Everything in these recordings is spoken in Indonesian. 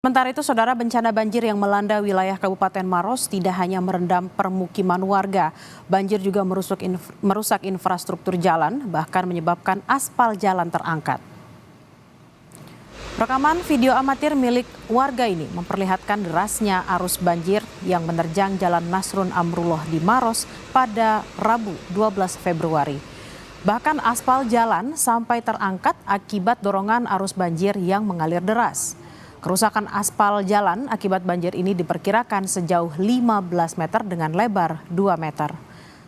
Sementara itu, saudara, bencana banjir yang melanda wilayah Kabupaten Maros tidak hanya merendam permukiman warga, banjir juga merusak infrastruktur jalan, bahkan menyebabkan aspal jalan terangkat. Rekaman video amatir milik warga ini memperlihatkan derasnya arus banjir yang menerjang Jalan Nasrun Amrullah di Maros pada Rabu 12 Februari. Bahkan aspal jalan sampai terangkat akibat dorongan arus banjir yang mengalir deras. Kerusakan aspal jalan akibat banjir ini diperkirakan sejauh 15 meter dengan lebar 2 meter.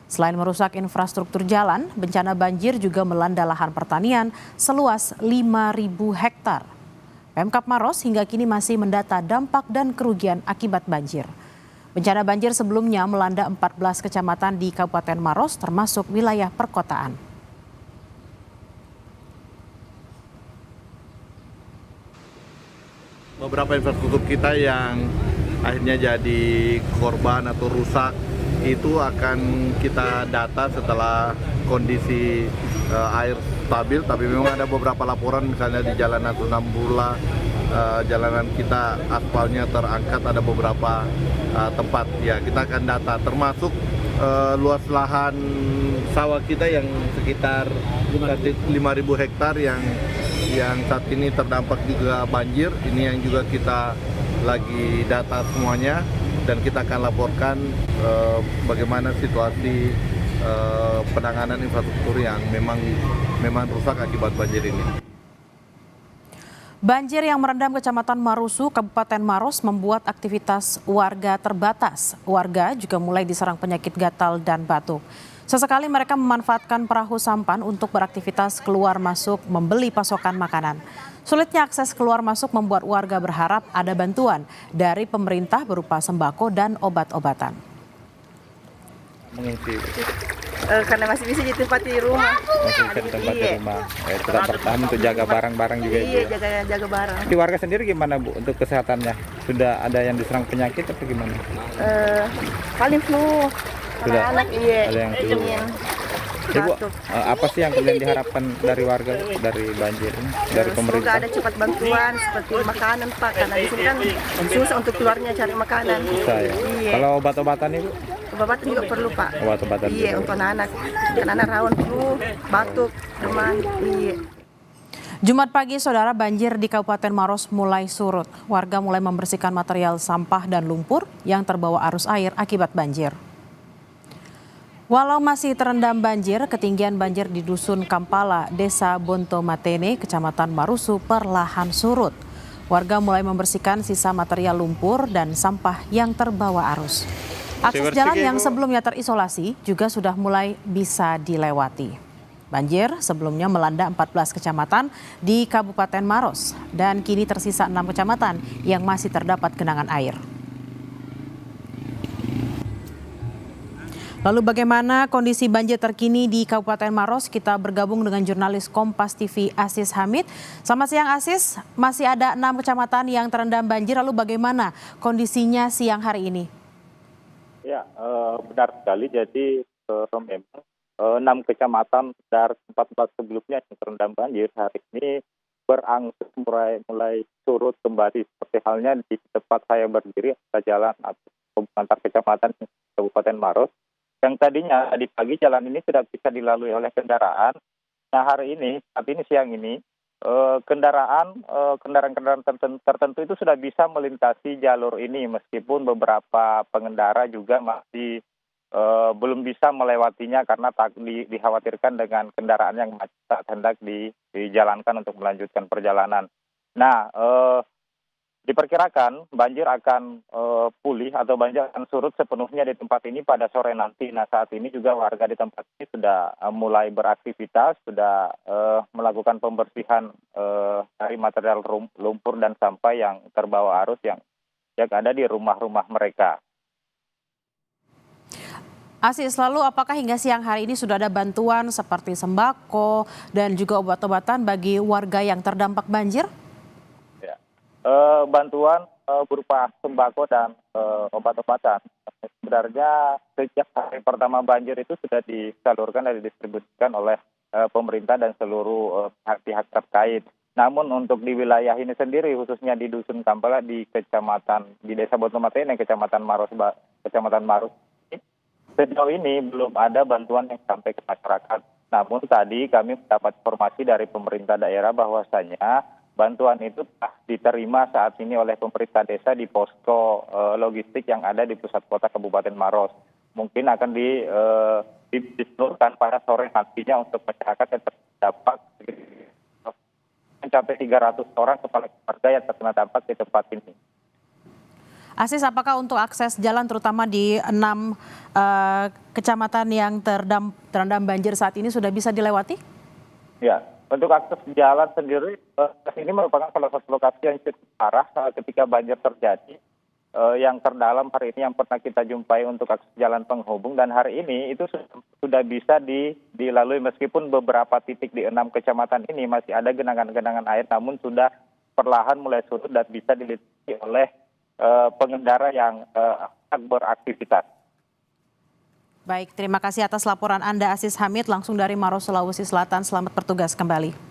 Selain merusak infrastruktur jalan, bencana banjir juga melanda lahan pertanian seluas 5.000 hektar. Pemkab Maros hingga kini masih mendata dampak dan kerugian akibat banjir. Bencana banjir sebelumnya melanda 14 kecamatan di Kabupaten Maros termasuk wilayah perkotaan. Beberapa infrastruktur kita yang akhirnya jadi korban atau rusak itu akan kita data setelah kondisi air stabil, tapi memang ada beberapa laporan misalnya di Jalan Nasrun Amrullah, jalanan kita aspalnya terangkat, ada beberapa tempat ya kita akan data, termasuk luas lahan sawah kita yang sekitar 5.000 hektar yang saat ini terdampak juga banjir. Ini yang juga kita lagi data semuanya dan kita akan laporkan bagaimana situasi penanganan infrastruktur yang memang rusak akibat banjir ini. Banjir yang merendam Kecamatan Marusu, Kabupaten Maros membuat aktivitas warga terbatas. Warga juga mulai diserang penyakit gatal dan batuk. Sesekali mereka memanfaatkan perahu sampan untuk beraktivitas keluar masuk membeli pasokan makanan. Sulitnya akses keluar masuk membuat warga berharap ada bantuan dari pemerintah berupa sembako dan obat-obatan. Mengungsi karena masih bisa ditempati di rumah. masih bisa di tempat di rumah. Tetap bertahan untuk jaga barang-barang juga. Iya, jaga barang. Di warga sendiri gimana Bu untuk kesehatannya? Sudah ada yang diserang penyakit atau gimana? Paling flu. Sudah Anak iya. ada yang flu. Ibu, apa sih yang kemudian diharapkan dari warga dari banjir ini, dari pemerintah? Semoga ada cepat bantuan seperti makanan Pak, karena di sini kan susah untuk keluarnya cari makanan. Susah ya. Iya. Kalau obat-obatan Ibu? Obat juga perlu Pak. Obat-obatan Iya, juga. untuk anak. Karena anak rawan flu, batuk, demam. Iya. Jumat pagi, saudara, banjir di Kabupaten Maros mulai surut. Warga mulai membersihkan material sampah dan lumpur yang terbawa arus air akibat banjir. Walau masih terendam banjir, ketinggian banjir di Dusun Kampala, Desa Bonto Matene, Kecamatan Marusu perlahan surut. Warga mulai membersihkan sisa material lumpur dan sampah yang terbawa arus. Akses jalan yang sebelumnya terisolasi juga sudah mulai bisa dilewati. Banjir sebelumnya melanda 14 kecamatan di Kabupaten Maros dan kini tersisa 6 kecamatan yang masih terdapat genangan air. Lalu bagaimana kondisi banjir terkini di Kabupaten Maros? Kita bergabung dengan jurnalis Kompas TV Asis Hamid. Selamat siang Asis, masih ada 6 kecamatan yang terendam banjir, lalu bagaimana kondisinya siang hari ini? Ya, benar sekali. Jadi memang 6 kecamatan dari 14 sebelumnya yang terendam banjir hari ini berangsur mulai surut kembali. Seperti halnya di tempat saya berdiri, ada jalan antar kecamatan Kabupaten Maros yang tadinya di pagi jalan ini tidak bisa dilalui oleh kendaraan. Nah hari ini, saat ini siang ini, kendaraan tertentu itu sudah bisa melintasi jalur ini, meskipun beberapa pengendara juga masih belum bisa melewatinya karena dikhawatirkan dengan kendaraan yang tak hendak dijalankan untuk melanjutkan perjalanan. Nah, diperkirakan banjir akan pulih atau banjir akan surut sepenuhnya di tempat ini pada sore nanti. Nah saat ini juga warga di tempat ini sudah mulai beraktivitas, sudah melakukan pembersihan dari material lumpur dan sampah yang terbawa arus yang ada di rumah-rumah mereka. Asis, lalu apakah hingga siang hari ini sudah ada bantuan seperti sembako dan juga obat-obatan bagi warga yang terdampak banjir? Bantuan berupa sembako dan obat-obatan. Sebenarnya sejak hari pertama banjir itu sudah disalurkan dan didistribusikan oleh pemerintah dan seluruh pihak-pihak terkait. Namun untuk di wilayah ini sendiri, khususnya di Dusun Kampala di Desa Botomatene, Kecamatan Maros, sejauh ini belum ada bantuan yang sampai ke masyarakat. Namun tadi kami mendapat informasi dari pemerintah daerah bahwasanya bantuan itu telah diterima saat ini oleh pemerintah desa di posko logistik yang ada di pusat kota Kabupaten Maros. Mungkin akan diseluruhkan pada sore nantinya untuk masyarakat yang terdampak mencapai 300 orang kepala keluarga yang terkena dampak di tempat ini. Asis, apakah untuk akses jalan terutama di 6 kecamatan yang terendam banjir saat ini sudah bisa dilewati? Ya, untuk akses jalan sendiri, ini merupakan salah satu lokasi yang cukup parah ketika banjir terjadi. Yang terdalam hari ini yang pernah kita jumpai untuk akses jalan penghubung, dan hari ini itu sudah bisa dilalui meskipun beberapa titik di 6 kecamatan ini masih ada genangan-genangan air, namun sudah perlahan mulai surut dan bisa dilintasi oleh pengendara yang beraktivitas. Baik, terima kasih atas laporan Anda Asis Hamid langsung dari Maros, Sulawesi Selatan. Selamat bertugas kembali.